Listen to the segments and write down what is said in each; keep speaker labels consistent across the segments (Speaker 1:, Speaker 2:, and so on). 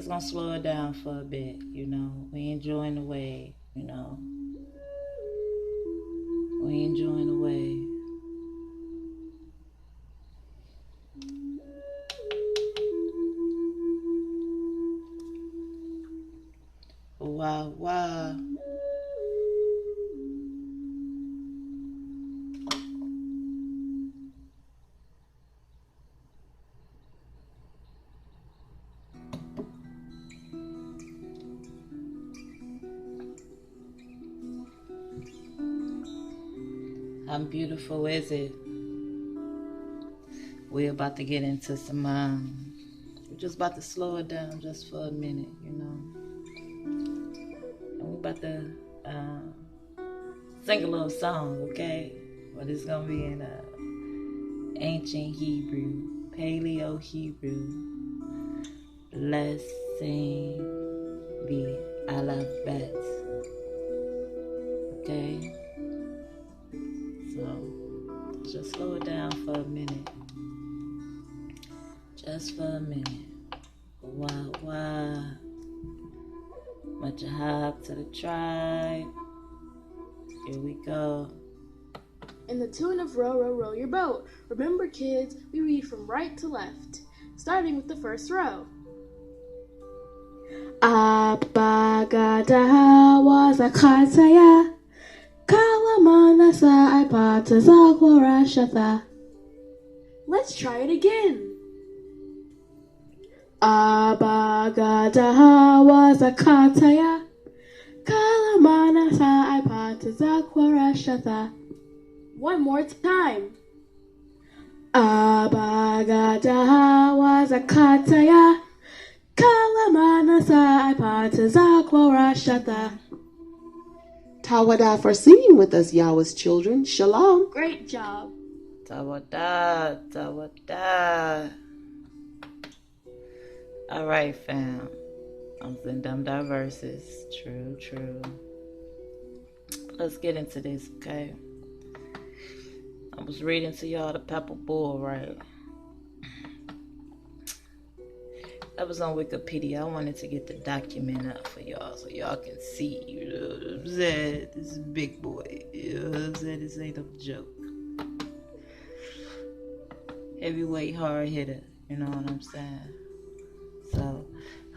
Speaker 1: just gonna slow it down for a bit, you know. We enjoying the wave, you know. We enjoying the wave. Wow, wow. How beautiful is it? We're about to get into some, we're just about to slow it down just for a minute, you know. And we're about to sing a little song, okay? But it's gonna be in ancient Hebrew, Paleo Hebrew. Let's sing the alphabet, okay? So just slow it down for a minute. Just for a minute. Wah wah. Much hop to the tribe. Here we go.
Speaker 2: In the tune of Row, Row, Row Your Boat. Remember, kids, we read from right to left, starting with the first row. Abagadaha was a kataya. Kalamana sa ipata zakwarashatha. Let's try it again. Abagadaha was a kataya. Kalamana sa ipata zakwarashatha. One more time. Abagadaha was a kataya. Kalamana sa ipata zakwarashatha.
Speaker 3: Tawada for singing with us, Yahweh's children. Shalom.
Speaker 2: Great job.
Speaker 1: Tawada, tawada. All right, fam. I'm in them diverses. True, true. Let's get into this, okay? I was reading to y'all the Pepper Bull, right? That was on Wikipedia. I wanted to get the document up for y'all so y'all can see, you know what I'm saying? This is a big boy, you know what I'm saying? This ain't no joke. Heavyweight hard hitter, you know what I'm saying? So,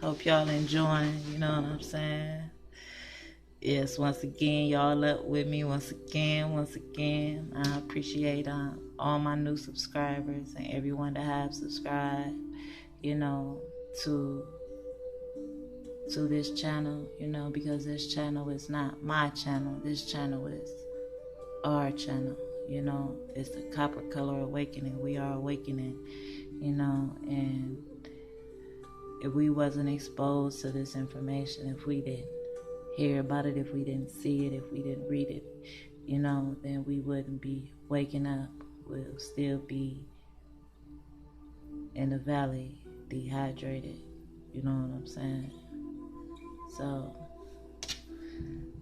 Speaker 1: hope y'all enjoying, you know what I'm saying? Yes, once again, y'all up with me once again. I appreciate all my new subscribers and everyone that have subscribed, you know, to this channel, you know, because this channel is not my channel. This channel is our channel, you know. It's the Copper Color Awakening. We are awakening, you know, and if we wasn't exposed to this information, if we didn't hear about it, if we didn't see it, if we didn't read it, you know, then we wouldn't be waking up. We'll still be in the valley, dehydrated, you know what I'm saying? So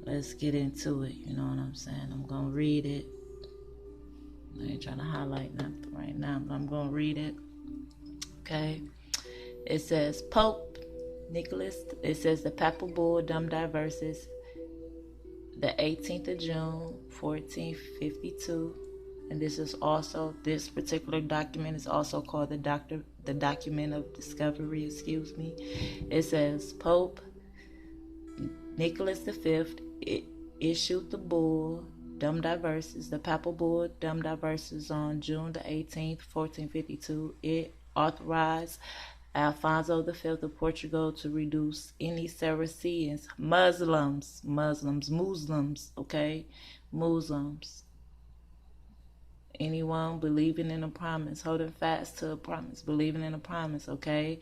Speaker 1: let's get into it, you know what I'm saying? I'm gonna read it. I ain't trying to highlight nothing right now, but I'm gonna read it. Okay. It says Pope Nicholas, it says the Papal Bull Dum Diverses, the 18th of June, 1452. And this particular document is also called the document of discovery, It says Pope Nicholas V issued the bull Dum Diverses, the Papal Bull Dum Diverses on June the 18th, 1452. It authorized Alfonso V of Portugal to reduce any Saracens, Muslims, okay? Muslims. Anyone believing in a promise, holding fast to a promise, believing in a promise, okay?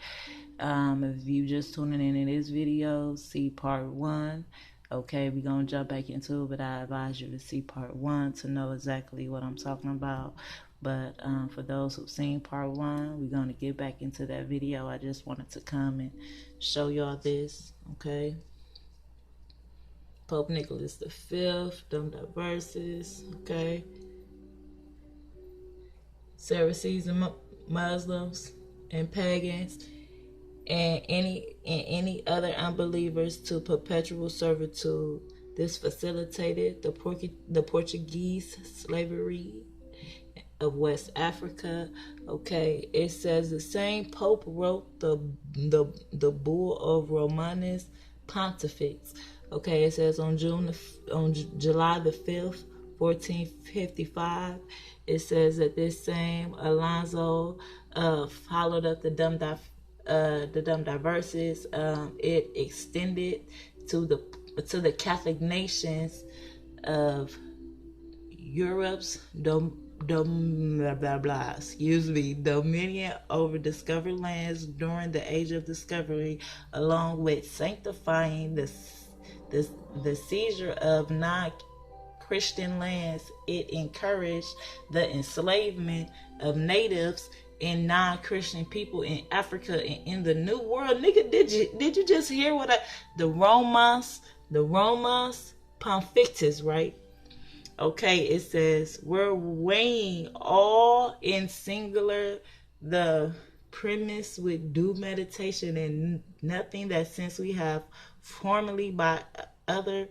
Speaker 1: If you just tuning in this video, see part 1. Okay, we're going to jump back into it, but I advise you to see part 1 to know exactly what I'm talking about. But for those who've seen part 1, we're going to get back into that video. I just wanted to come and show y'all this, okay? Pope Nicholas V, Dum Diverses, okay? Saracens and Muslims and pagans and any other unbelievers to perpetual servitude. This facilitated the Portuguese slavery of West Africa. Okay, it says the same Pope wrote the Bull of Romanus Pontifex. Okay, it says on July the 5th, 1455. It says that this same Alonso followed up the Dumb Diverses. It extended to the Catholic nations of Europe's dominion over discovered lands during the Age of Discovery, along with sanctifying the seizure of non-Christian lands. It encouraged the enslavement of natives and non-Christian people in Africa and in the New World. Nigga, did you just hear what the Romans Pontifex, right? Okay, it says we're weighing all in singular the premise with due meditation and nothing that since we have formally by other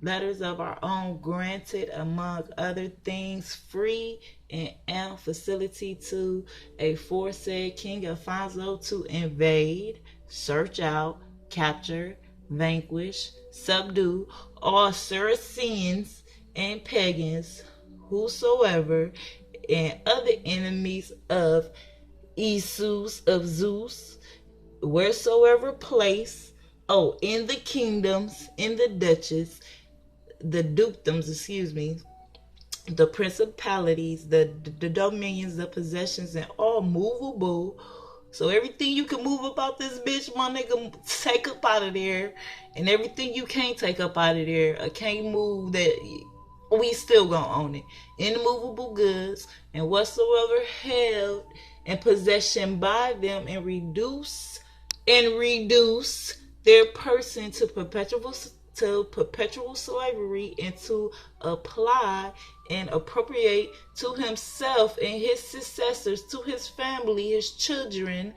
Speaker 1: letters of our own granted among other things free and ample facility to aforesaid King Alfonso to invade, search out, capture, vanquish, subdue all Saracens and pagans, whosoever, and other enemies of Isus of Zeus, wheresoever place, in the kingdoms, in the dukedoms, the principalities, the dominions, the possessions, and all movable. So everything you can move about this bitch, my nigga, take up out of there. And everything you can't take up out of there, or can't move, that we still gonna own it. Immovable goods and whatsoever held in possession by them, and reduce their person to perpetual slavery, and to apply and appropriate to himself and his successors, to his family, his children,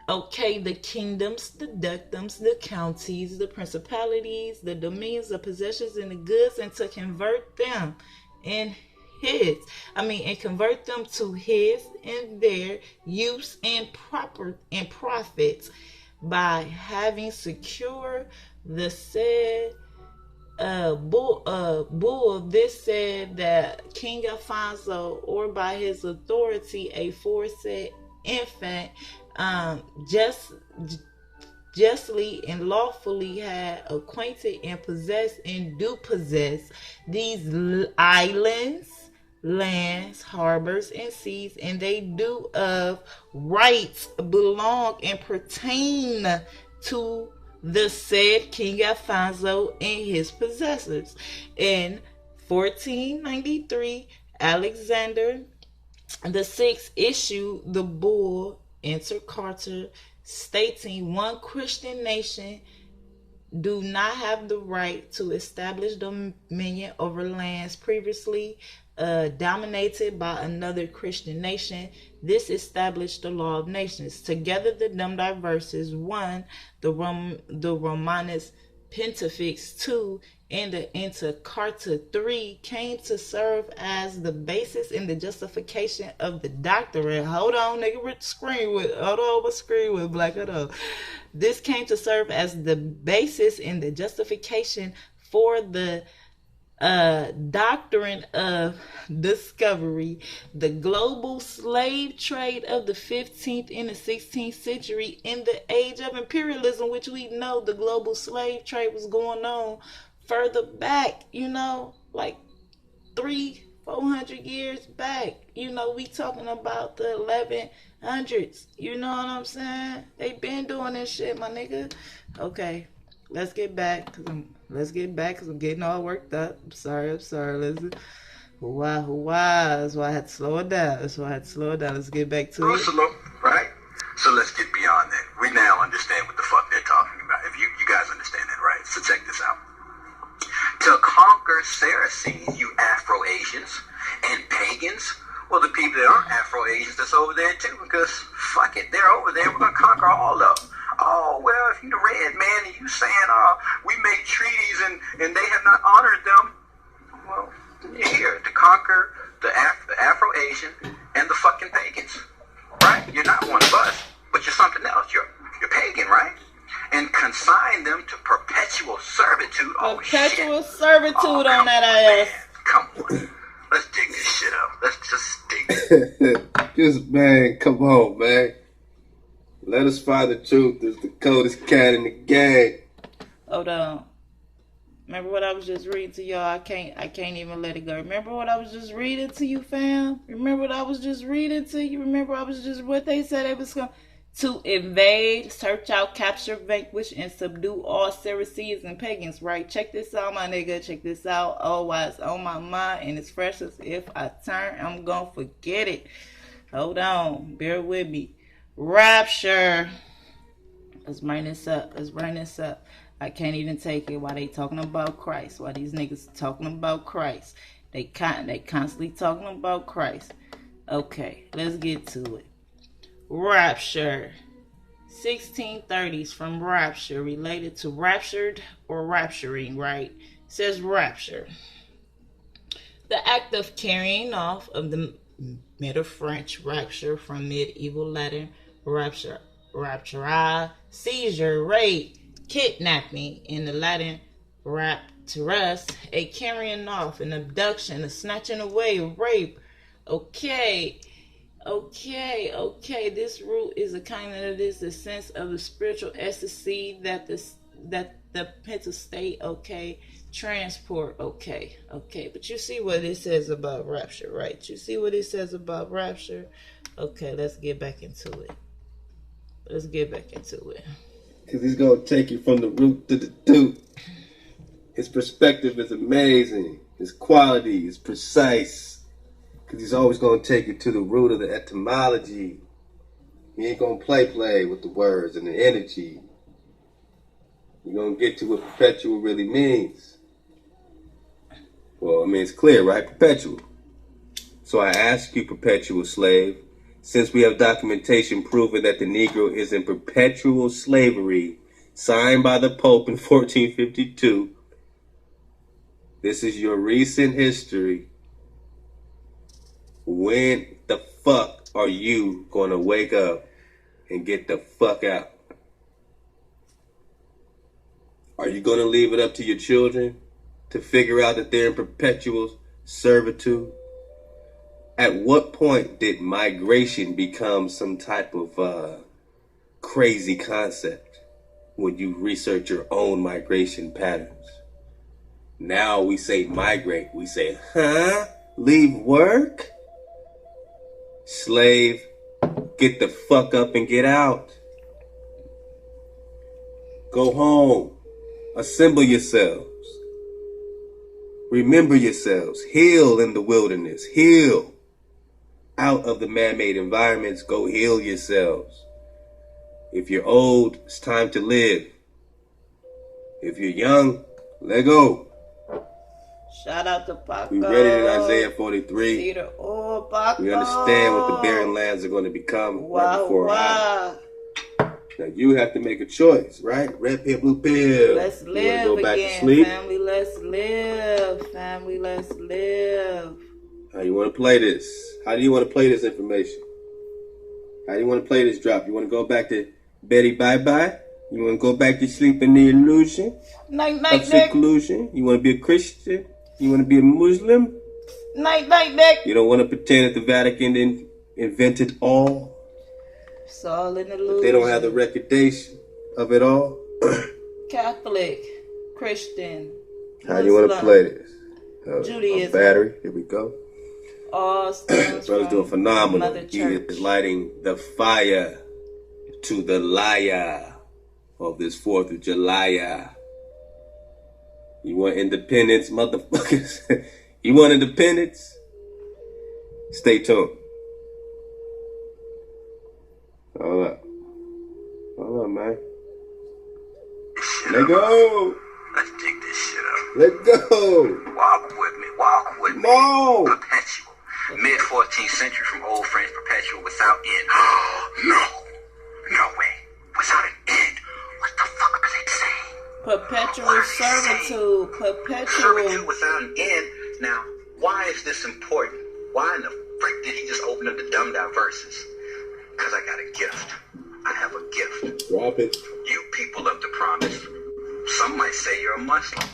Speaker 1: okay, the kingdoms, the dukedoms, the counties, the principalities, the dominions, the possessions, and the goods, and to convert them and convert them to his and their use and profits, by having secure the said bull this said that King Alfonso, or by his authority aforesaid infant, justly and lawfully had acquainted and possessed and do possess these islands, lands, harbors, and seas, and they do of rights belong and pertain to the said King Alfonso and his possessors. In 1493, Alexander the Sixth issued the bull Inter Carta, stating one Christian nation do not have the right to establish dominion over lands previously dominated by another Christian nation. This established the law of nations. Together the Dumb Diverses, 1, the Romanus Pontifex, 2, and the Inter Carta, 3, came to serve as the basis in the justification of the doctrine. Hold on, nigga, what screen with black it up. This came to serve as the basis in the justification for the doctrine of discovery. The global slave trade of the 15th and the 16th century, in the age of imperialism, which we know the global slave trade was going on further back, like 300-400 years back. We talking about the 1100s. You know what I'm saying? They been doing this shit, my nigga. Okay, let's get back, cause I'm getting all worked up. I'm sorry. Listen. Why? That's why I had to slow it down. Let's get back to it.
Speaker 4: Right? So let's get beyond that. We now understand what the fuck they're talking about. If you guys understand that, right? So check this out. To conquer Saracens, you Afro-Asians and pagans, well, the people that aren't Afro-Asians that's over there too, because fuck it, they're over there, we're going to conquer all of them. attacking the red man and you saying, we made treaties and they have not honored them. Well, you're here to conquer the Afro-Asian and the fucking pagans, right? You're not one of us, but you're something else. You're pagan, right? And consign them to perpetual servitude.
Speaker 1: Perpetual servitude on that ass.
Speaker 4: Come on. Let's dig this shit up. Let's just dig it.
Speaker 5: Just, man, come on, man. Let us find the truth. It's the coldest cat in the gang.
Speaker 1: Hold on. Remember what I was just reading to y'all? I can't even let it go. Remember what I was just reading to you, fam? Remember what I was just reading to you? Remember what they said they was going to invade, search out, capture, vanquish, and subdue all Saracens and pagans, right? Check this out, my nigga. Check this out. Oh, why it's on my mind and it's fresh as if I turn, I'm gonna forget it. Hold on. Bear with me. Rapture. Let's bring this up. I can't even take it. Why they talking about Christ? Why these niggas talking about Christ? They constantly talking about Christ. Okay, let's get to it. Rapture. 1630s from rapture, related to raptured or rapturing, right? It says rapture. The act of carrying off of the Middle French rapture from medieval Latin rapture, raptura, seizure, rape, kidnapping in the Latin rapturus, a carrying off, an abduction, a snatching away, a rape. Okay. This root is a kind of this, the sense of the spiritual ecstasy that the mental state, transport, But you see what it says about rapture, right? You see what it says about rapture? Okay, let's get back into it.
Speaker 5: Because he's going to take you from the root to the tooth. His perspective is amazing. His quality is precise. Because he's always going to take you to the root of the etymology. He ain't going to play with the words and the energy. You're going to get to what perpetual really means. Well, I mean, it's clear, right? Perpetual. So I ask you, perpetual slave, since we have documentation proving that the Negro is in perpetual slavery, signed by the Pope in 1452, this is your recent history. When the fuck are you going to wake up and get the fuck out? Are you going to leave it up to your children to figure out that they're in perpetual servitude? At what point did migration become some type of crazy concept when you research your own migration patterns? Now we say migrate. We say, leave work? Slave, get the fuck up and get out. Go home. Assemble yourselves. Remember yourselves. Heal in the wilderness. Heal. Out of the man-made environments, go heal yourselves. If you're old, it's time to live. If you're young, let go.
Speaker 1: Shout out to Paco.
Speaker 5: We read it in Isaiah 43.
Speaker 1: Cedar Oil, Paco.
Speaker 5: We understand what the barren lands are going to become right before our eyes. Now you have to make a choice, right? Red pill, blue pill.
Speaker 1: Let's live
Speaker 5: go back
Speaker 1: again,
Speaker 5: to sleep?
Speaker 1: family. Let's live, family. Let's live.
Speaker 5: How you want to play this? How do you want to play this information? How do you want to play this drop? You want to go back to Betty Bye-Bye? You want to go back to sleep in the illusion of seclusion? You want to be a Christian? You want to be a Muslim?
Speaker 1: Nick.
Speaker 5: You don't want to pretend that the Vatican invented all?
Speaker 1: It's all in the illusion.
Speaker 5: If they don't have the recordation of it all?
Speaker 1: Catholic, Christian,
Speaker 5: How do you want to play this?
Speaker 1: Judaism.
Speaker 5: Battery. Here we go.
Speaker 1: All stems
Speaker 5: Brother's doing phenomenal.
Speaker 1: Mother
Speaker 5: He
Speaker 1: Church.
Speaker 5: is lighting the fire to the liar of this 4th of July. You want independence, motherfuckers? You want independence? Stay tuned. Hold up, man. Let go.
Speaker 4: Let's dig this shit up.
Speaker 5: Let go.
Speaker 4: Walk with me.
Speaker 5: No.
Speaker 4: Perpetual. Mid-14th century from Old French, perpetual without end. No way. Without an end. What the fuck?
Speaker 1: Perpetual servitude.
Speaker 4: Servitude without an end. Now, why is this important? Why in the frick did he just open up the dumbed out verses? Because I got a gift. I have a gift.
Speaker 5: Drop it.
Speaker 4: You people of the promise, some might say you're a Muslim.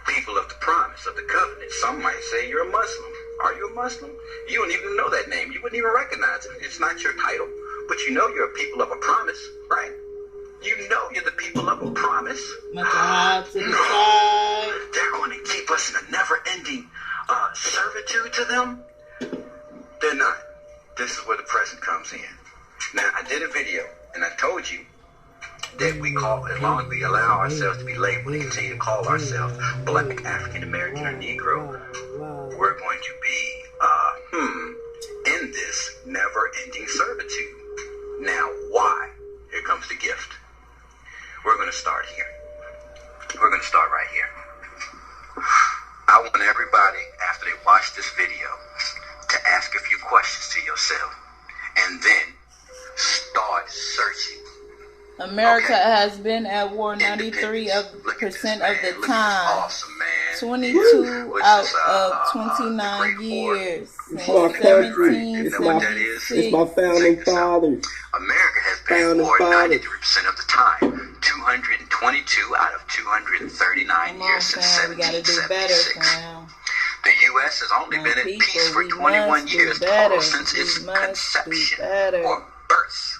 Speaker 4: People of the promise, of the covenant, some might say you're a Muslim. Are you a Muslim? You don't even know that name. You wouldn't even recognize it. It's not your title. But you know you're a people of a promise, right? You know you're the people of a promise.
Speaker 1: Much high to the side.
Speaker 4: They're going to keep us in a never-ending servitude to them? They're not. This is where the present comes in. Now, I did a video, and I told you that we call, as long as we allow ourselves to be labeled and continue to call ourselves Black, African American, or Negro, we're going to be in this never-ending servitude. Now, why? Here comes the gift. We're going to start here. We're going to start right here. I want everybody, after they watch this video, to ask a few questions to yourself, and then start searching.
Speaker 1: America has been at war 93% of the time.
Speaker 4: Awesome, man.
Speaker 1: 22 out of 29 years.
Speaker 5: It's my country. It's my founding fathers.
Speaker 4: America has been at war 93% of the time. 222 out of 239 years since 1776. The U.S. has only been at peace for 21 years total since its conception or birth.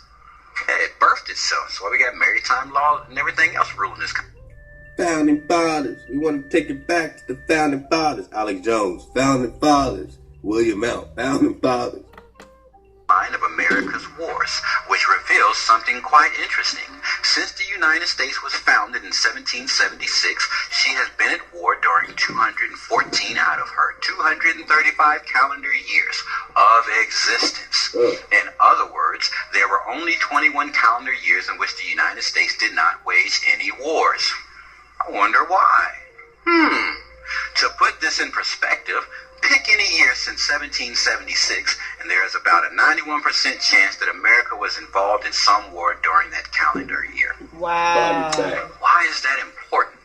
Speaker 4: It birthed itself. So we got maritime law and everything else ruling this country.
Speaker 5: Founding fathers. We want to take it back to the founding fathers. Alex Jones, founding fathers. William Mount, founding fathers.
Speaker 4: Line of America's wars, which reveals something quite interesting. Since the United States was founded in 1776, she has been at war during 214 out of her 235 calendar years of existence. In other words, there were only 21 calendar years in which the United States did not wage any wars. I wonder why. To put this in perspective, pick any year since 1776, and there is about a 91% chance that America was involved in some war during that calendar year.
Speaker 1: Wow.
Speaker 4: Why is that important?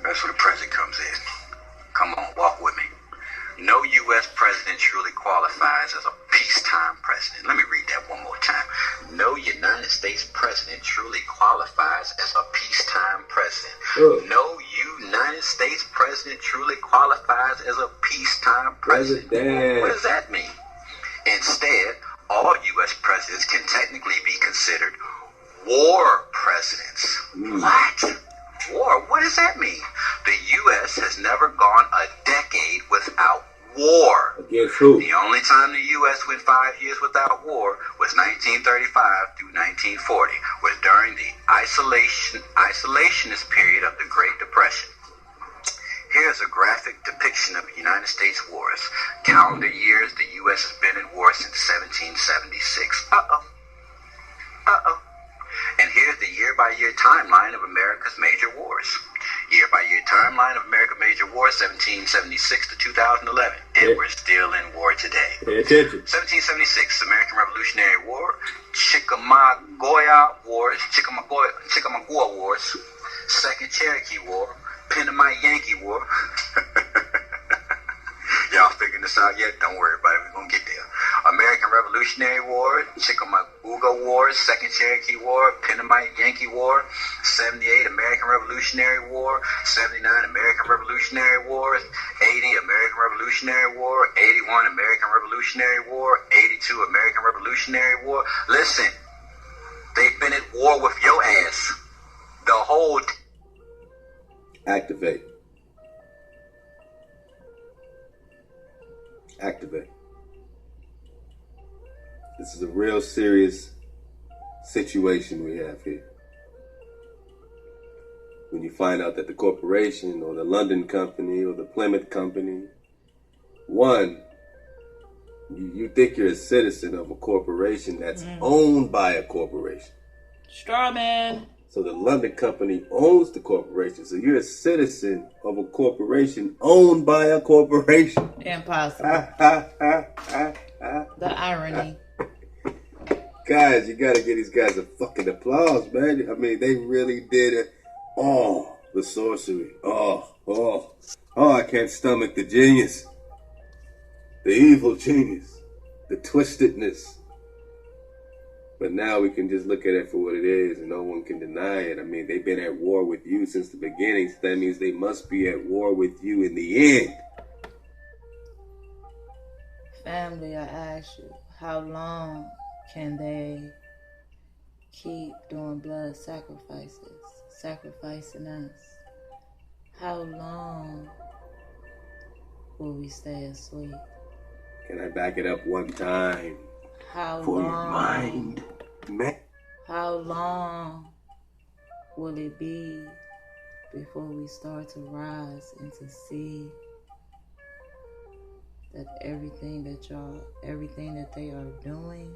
Speaker 4: That's where the present comes in. Come on, walk with me. No U.S. president truly qualifies as a peacetime president. Let me read that one more time. No United States president truly qualifies as a peacetime president. No United States president truly qualifies as a peacetime president. What does that mean? Instead, all U.S. presidents can technically be considered war presidents. What? War? What does that mean? The U.S. has never gone a decade without war.
Speaker 5: Against who?
Speaker 4: The only time the U.S. went 5 years without war was 1935 through 1940, was during the isolationist period of the Great Depression. Here's a graphic depiction of United States wars. Calendar years the U.S. has been at war since 1776. And here's the year-by-year timeline of America's major wars. Year-by-year timeline of America's major wars, 1776 to 2011. And we're still in war today.
Speaker 5: Pay attention.
Speaker 4: 1776, American Revolutionary War. Chickamauga Wars. Second Cherokee War. Pennamite Yankee War. Y'all figuring this out yet? Don't worry about it. We're going to get there. American Revolutionary War, Chickamauga War, Second Cherokee War, Pennamite Yankee War, 78 American Revolutionary War, 79 American Revolutionary War, 80 American Revolutionary War, 81 American Revolutionary War, 82 American Revolutionary War. Listen, they've been at war with your ass the whole time.
Speaker 5: Activate. Activate. This is a real serious situation we have here. When you find out that the corporation or the London company or the Plymouth company, one, you think you're a citizen of a corporation that's owned by a corporation.
Speaker 1: Strawman.
Speaker 5: So the London company owns the corporation. So you're a citizen of a corporation owned by a corporation.
Speaker 1: Impossible. The irony.
Speaker 5: Guys, you gotta give these guys a fucking applause, man. I mean, they really did it. Oh, the sorcery. Oh, I can't stomach the genius. The evil genius. The twistedness. But now we can just look at it for what it is, and no one can deny it. I mean, they've been at war with you since the beginning, so that means they must be at war with you in the end.
Speaker 1: Family, I ask you, how long can they keep doing blood sacrifices, sacrificing us? How long will we stay asleep?
Speaker 5: Can I back it up one time?
Speaker 1: How
Speaker 5: For
Speaker 1: long?
Speaker 5: your mind, man.
Speaker 1: How long will it be before we start to rise and to see that everything that they are doing